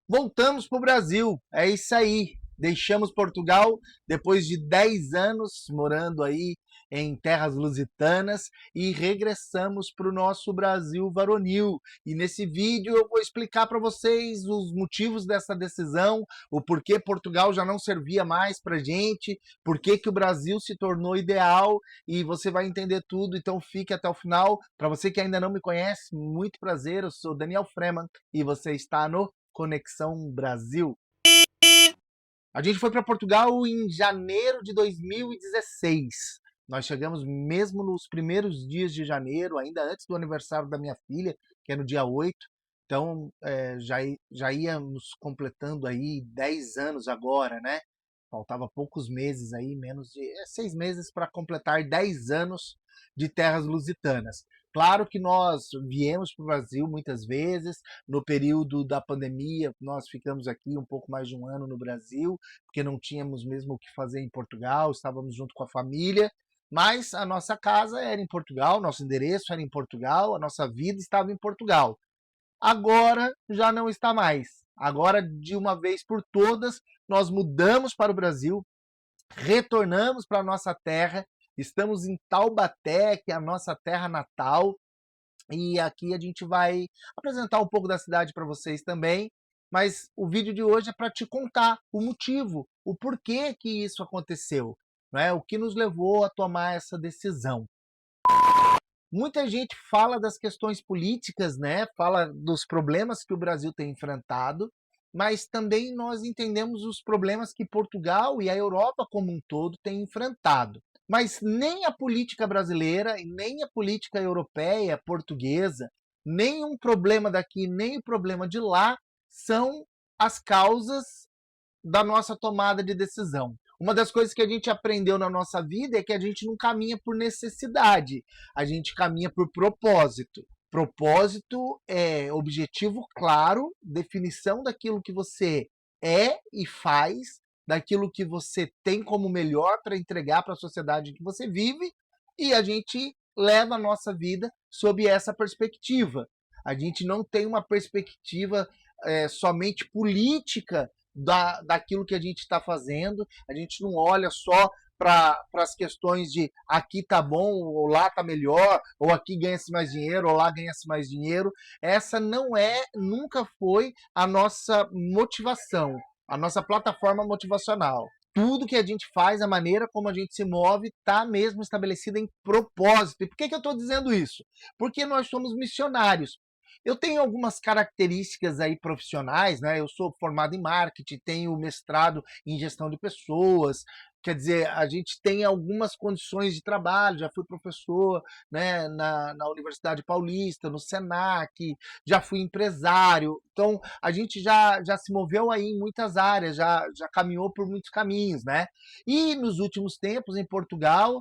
Voltamos para o Brasil, é isso aí. Deixamos Portugal depois de 10 anos morando aí em terras lusitanas e regressamos para o nosso Brasil varonil. E nesse vídeo eu vou explicar para vocês os motivos dessa decisão, o porquê Portugal já não servia mais para gente, porquê que o Brasil se tornou ideal e você vai entender tudo, então fique até o final. Para você que ainda não me conhece, muito prazer, eu sou Daniel Freeman e você está no Conexão Brasil. A gente foi para Portugal em janeiro de 2016. Nós chegamos mesmo nos primeiros dias de janeiro, ainda antes do aniversário da minha filha, que é no dia 8. Então, já íamos completando aí 10 anos agora, né? Faltava poucos meses aí, menos de 6 meses para completar 10 anos de terras lusitanas. Claro que nós viemos para o Brasil muitas vezes, no período da pandemia, nós ficamos aqui um pouco mais de um ano no Brasil, porque não tínhamos mesmo o que fazer em Portugal, estávamos junto com a família, mas a nossa casa era em Portugal, nosso endereço era em Portugal, a nossa vida estava em Portugal. Agora já não está mais. Agora, de uma vez por todas, nós mudamos para o Brasil, retornamos para a nossa terra, estamos em Taubaté, que é a nossa terra natal, e aqui a gente vai apresentar um pouco da cidade para vocês também, mas o vídeo de hoje é para te contar o motivo, o porquê que isso aconteceu, né? O que nos levou a tomar essa decisão. Muita gente fala das questões políticas, né? Fala dos problemas que o Brasil tem enfrentado, mas também nós entendemos os problemas que Portugal e a Europa como um todo têm enfrentado. Mas nem a política brasileira e nem a política europeia, portuguesa, nem um problema daqui, nem o problema de lá são as causas da nossa tomada de decisão. Uma das coisas que a gente aprendeu na nossa vida é que a gente não caminha por necessidade, a gente caminha por propósito. Propósito é objetivo claro, definição daquilo que você é e faz, daquilo que você tem como melhor para entregar para a sociedade em que você vive, e a gente leva a nossa vida sob essa perspectiva. A gente não tem uma perspectiva somente política daquilo que a gente está fazendo, a gente não olha só para as questões de aqui tá bom, ou lá tá melhor, ou aqui ganha-se mais dinheiro, ou lá ganha-se mais dinheiro. Essa não é, nunca foi a nossa motivação, a nossa plataforma motivacional. Tudo que a gente faz, a maneira como a gente se move, está mesmo estabelecida em propósito. E por que eu estou dizendo isso? Porque nós somos missionários. Eu tenho algumas características aí profissionais, né? Eu sou formado em marketing, tenho mestrado em gestão de pessoas, quer dizer, a gente tem algumas condições de trabalho, já fui professor, né, na Universidade Paulista, no Senac, já fui empresário, então a gente já se moveu aí em muitas áreas, já caminhou por muitos caminhos, né? E nos últimos tempos, em Portugal,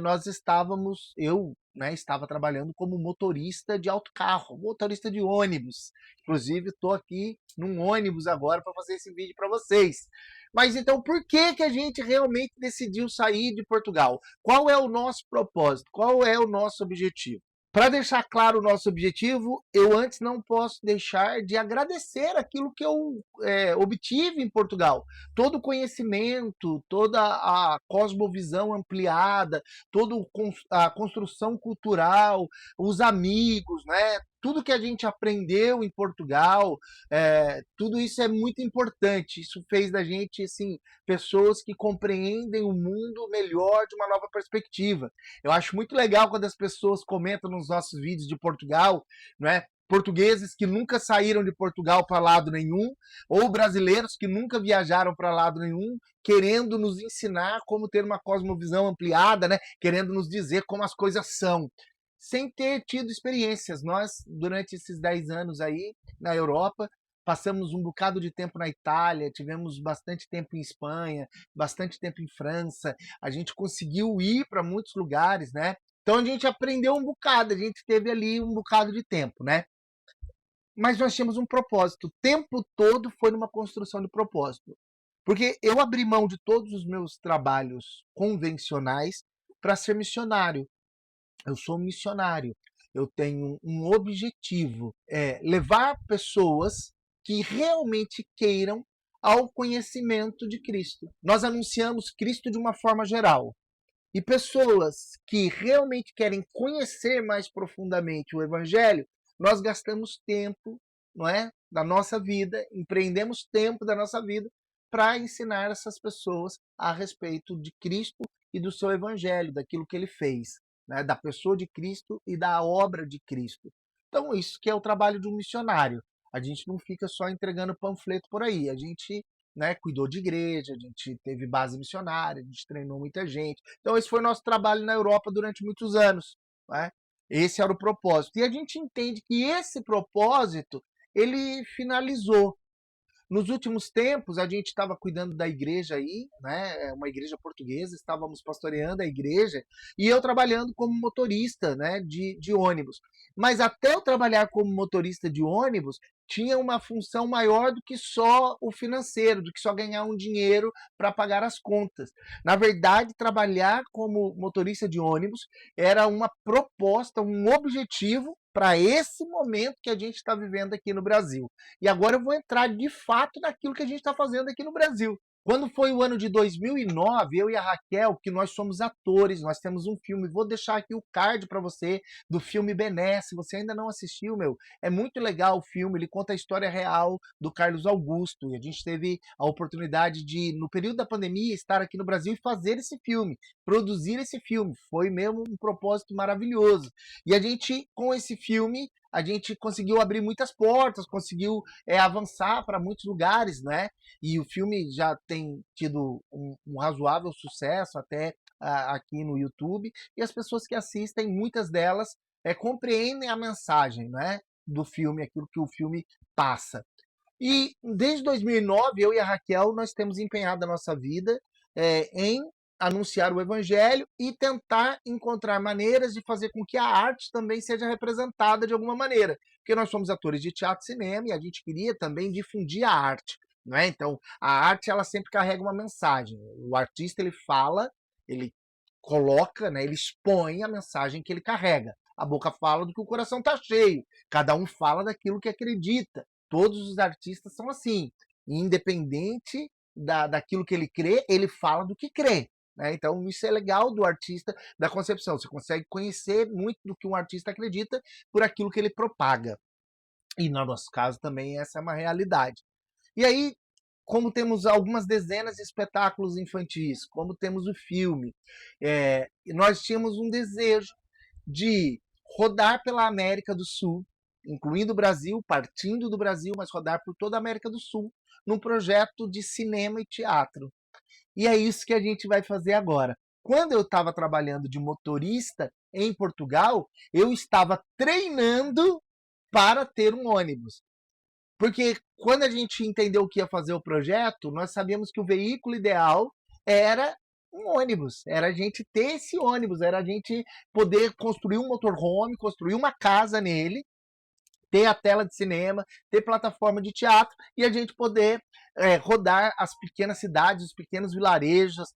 nós estávamos, eu né, estava trabalhando como motorista de autocarro, motorista de ônibus. Inclusive, estou aqui num ônibus agora para fazer esse vídeo para vocês. Mas então, por que, que a gente realmente decidiu sair de Portugal? Qual é o nosso propósito? Qual é o nosso objetivo? Para deixar claro o nosso objetivo, eu antes não posso deixar de agradecer aquilo que eu obtive em Portugal. Todo o conhecimento, toda a cosmovisão ampliada, toda a construção cultural, os amigos, né? Tudo que a gente aprendeu em Portugal, tudo isso é muito importante. Isso fez da gente, assim, pessoas que compreendem o mundo melhor de uma nova perspectiva. Eu acho muito legal quando as pessoas comentam nos nossos vídeos de Portugal, né? Portugueses que nunca saíram de Portugal para lado nenhum, ou brasileiros que nunca viajaram para lado nenhum, querendo nos ensinar como ter uma cosmovisão ampliada, né? Querendo nos dizer como as coisas são, sem ter tido experiências. Nós, durante esses 10 anos aí na Europa, passamos um bocado de tempo na Itália, tivemos bastante tempo em Espanha, bastante tempo em França, a gente conseguiu ir para muitos lugares, né? Então a gente aprendeu um bocado, a gente teve ali um bocado de tempo, né? Mas nós tínhamos um propósito, o tempo todo foi numa construção de propósito. Porque eu abri mão de todos os meus trabalhos convencionais para ser missionário. Eu sou missionário. Eu tenho um objetivo, é levar pessoas que realmente queiram ao conhecimento de Cristo. Nós anunciamos Cristo de uma forma geral. E pessoas que realmente querem conhecer mais profundamente o Evangelho, nós gastamos tempo, não é, da nossa vida, empreendemos tempo da nossa vida para ensinar essas pessoas a respeito de Cristo e do seu Evangelho, daquilo que ele fez, né, da pessoa de Cristo e da obra de Cristo. Então, isso que é o trabalho de um missionário. A gente não fica só entregando panfleto por aí, a gente, né, cuidou de igreja, a gente teve base missionária, a gente treinou muita gente. Então, esse foi o nosso trabalho na Europa durante muitos anos. Né? Esse era o propósito. E a gente entende que esse propósito ele finalizou. Nos últimos tempos, a gente estava cuidando da igreja aí, né? Uma igreja portuguesa, estávamos pastoreando a igreja e eu trabalhando como motorista, né? De ônibus. Mas até eu trabalhar como motorista de ônibus, tinha uma função maior do que só o financeiro, do que só ganhar um dinheiro para pagar as contas. Na verdade, trabalhar como motorista de ônibus era uma proposta, um objetivo para esse momento que a gente está vivendo aqui no Brasil. E agora eu vou entrar de fato naquilo que a gente está fazendo aqui no Brasil. Quando foi o ano de 2009, eu e a Raquel, que nós somos atores, nós temos um filme, vou deixar aqui o card para você do filme Bené, se você ainda não assistiu, meu, é muito legal o filme, ele conta a história real do Carlos Augusto, e a gente teve a oportunidade de, no período da pandemia, estar aqui no Brasil e fazer esse filme, produzir esse filme, foi mesmo um propósito maravilhoso. E a gente, com esse filme, a gente conseguiu abrir muitas portas, conseguiu avançar para muitos lugares, né? E o filme já tem tido um razoável sucesso até aqui no YouTube, e as pessoas que assistem, muitas delas compreendem a mensagem, né, do filme, aquilo que o filme passa. E desde 2009, eu e a Raquel, nós temos empenhado a nossa vida em anunciar o evangelho e tentar encontrar maneiras de fazer com que a arte também seja representada de alguma maneira. Porque nós somos atores de teatro e cinema e a gente queria também difundir a arte. Né? Então, a arte ela sempre carrega uma mensagem. O artista ele fala, ele coloca, né, ele expõe a mensagem que ele carrega. A boca fala do que o coração está cheio. Cada um fala daquilo que acredita. Todos os artistas são assim. Independente daquilo que ele crê, ele fala do que crê. Né? Então, isso é legal do artista, da concepção. Você consegue conhecer muito do que um artista acredita por aquilo que ele propaga. E no nosso caso também essa é uma realidade. E aí, como temos algumas dezenas de espetáculos infantis, como temos o filme, nós tínhamos um desejo de rodar pela América do Sul, incluindo o Brasil, partindo do Brasil, mas rodar por toda a América do Sul, num projeto de cinema e teatro. E é isso que a gente vai fazer agora. Quando eu estava trabalhando de motorista em Portugal, eu estava treinando para ter um ônibus. Porque quando a gente entendeu que ia fazer o projeto, nós sabíamos que o veículo ideal era um ônibus, era a gente ter esse ônibus, era a gente poder construir um motorhome, construir uma casa nele, ter a tela de cinema, ter plataforma de teatro e a gente poder rodar as pequenas cidades, os pequenos vilarejos,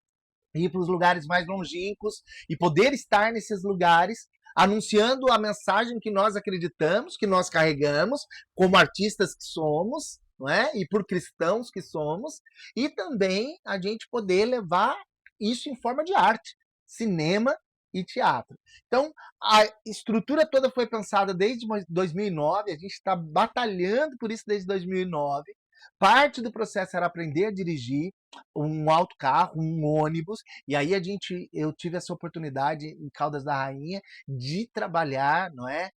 ir para os lugares mais longínquos e poder estar nesses lugares anunciando a mensagem que nós acreditamos, que nós carregamos, como artistas que somos, não é? E por cristãos que somos, e também a gente poder levar isso em forma de arte, cinema e teatro. Então, a estrutura toda foi pensada desde 2009, a gente está batalhando por isso desde 2009. Parte do processo era aprender a dirigir um autocarro, um ônibus, e aí eu tive essa oportunidade em Caldas da Rainha de trabalhar, não é,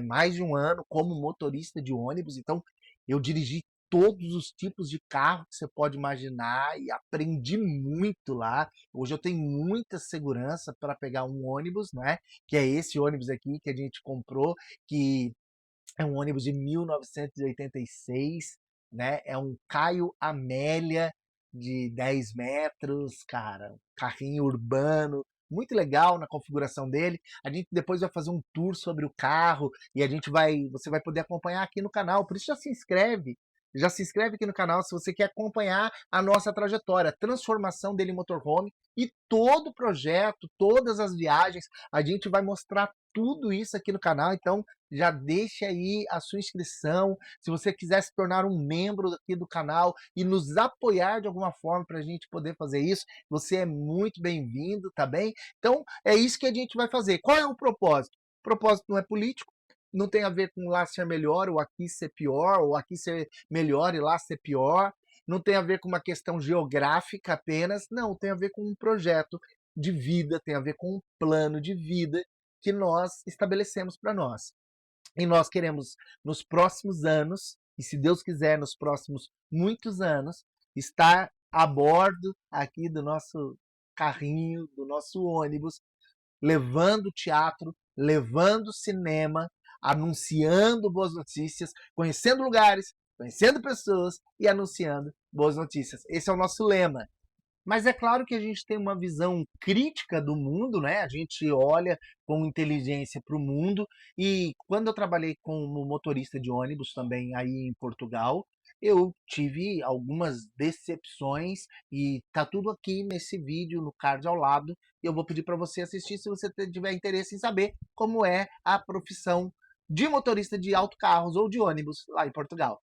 mais de um ano como motorista de ônibus. Então, eu dirigi todos os tipos de carro que você pode imaginar e aprendi muito lá. Hoje eu tenho muita segurança para pegar um ônibus, né? Que é esse ônibus aqui que a gente comprou, que é um ônibus de 1986, né? É um Caio Amélia de 10 metros, cara, um carrinho urbano, muito legal na configuração dele. A gente depois vai fazer um tour sobre o carro e você vai poder acompanhar aqui no canal. Por isso já se inscreve aqui no canal se você quer acompanhar a nossa trajetória, a transformação dele em motorhome e todo o projeto, todas as viagens, a gente vai mostrar tudo isso aqui no canal. Então já deixe aí a sua inscrição. Se você quiser se tornar um membro aqui do canal e nos apoiar de alguma forma para a gente poder fazer isso, você é muito bem-vindo, tá bem? Então, é isso que a gente vai fazer. Qual é o propósito? O propósito não é político, não tem a ver com lá ser melhor, ou aqui ser pior, ou aqui ser melhor e lá ser pior. Não tem a ver com uma questão geográfica apenas, não, tem a ver com um projeto de vida, tem a ver com um plano de vida que nós estabelecemos para nós. E nós queremos, nos próximos anos, e se Deus quiser, nos próximos muitos anos, estar a bordo aqui do nosso carrinho, do nosso ônibus, levando teatro, levando cinema, anunciando boas notícias, conhecendo lugares, conhecendo pessoas e anunciando boas notícias. Esse é o nosso lema. Mas é claro que a gente tem uma visão crítica do mundo, né? A gente olha com inteligência para o mundo. E quando eu trabalhei como motorista de ônibus também aí em Portugal, eu tive algumas decepções e tá tudo aqui nesse vídeo, no card ao lado. E eu vou pedir para você assistir se você tiver interesse em saber como é a profissão de motorista de autocarros ou de ônibus lá em Portugal.